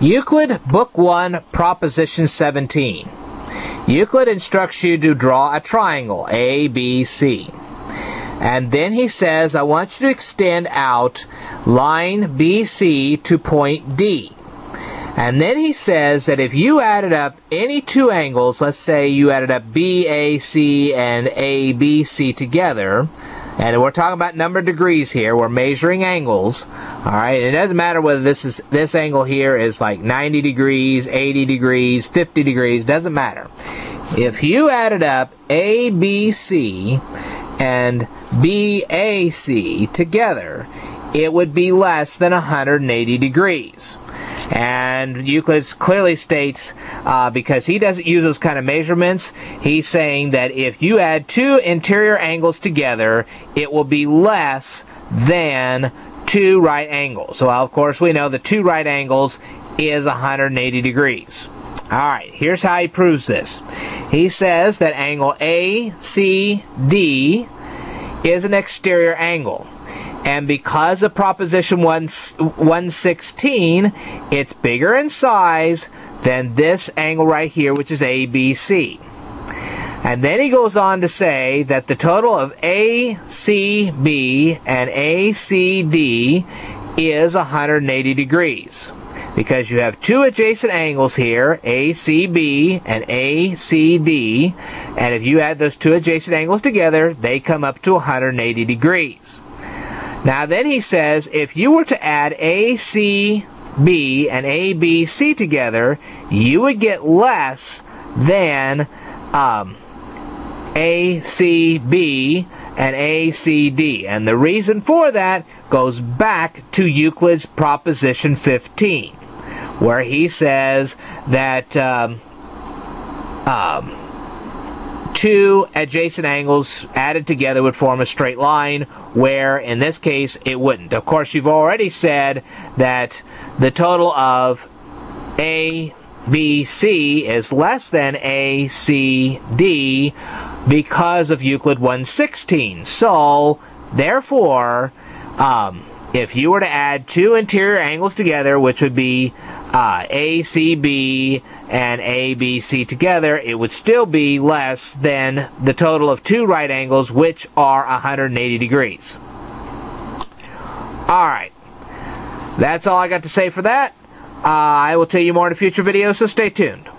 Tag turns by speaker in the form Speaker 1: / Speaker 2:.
Speaker 1: Euclid Book 1, Proposition 17. Euclid instructs you to draw a triangle, ABC. And then he says, I want you to extend out line BC to point D. And then he says that if you added up any two angles, let's say you added up BAC and ABC together, and we're talking about number of degrees here, we're measuring angles, alright, it doesn't matter whether this angle here is like 90 degrees, 80 degrees, 50 degrees, doesn't matter. If you added up ABC and BAC together, it would be less than 180 degrees. And Euclid clearly states, because he doesn't use those kind of measurements, he's saying that if you add two interior angles together, it will be less than two right angles. So, of course, we know the two right angles is 180 degrees. Alright, here's how he proves this. He says that angle ACD is an exterior angle. And because of Proposition 116, it's bigger in size than this angle right here, which is ABC. And then he goes on to say that the total of ACB and ACD is 180 degrees. Because you have two adjacent angles here, ACB and ACD, and if you add those two adjacent angles together, they come up to 180 degrees. Now then he says, if you were to add ACB and ABC together, you would get less than ACB and ACD. And the reason for that goes back to Euclid's Proposition 15, where he says that two adjacent angles added together would form a straight line, where in this case it wouldn't. Of course, you've already said that the total of ABC is less than ACD because of Euclid 116. So, therefore, if you were to add two interior angles together, which would be ACB and ABC together, it would still be less than the total of two right angles, which are 180 degrees. Alright, that's all I got to say for that. I will tell you more in a future video, so stay tuned.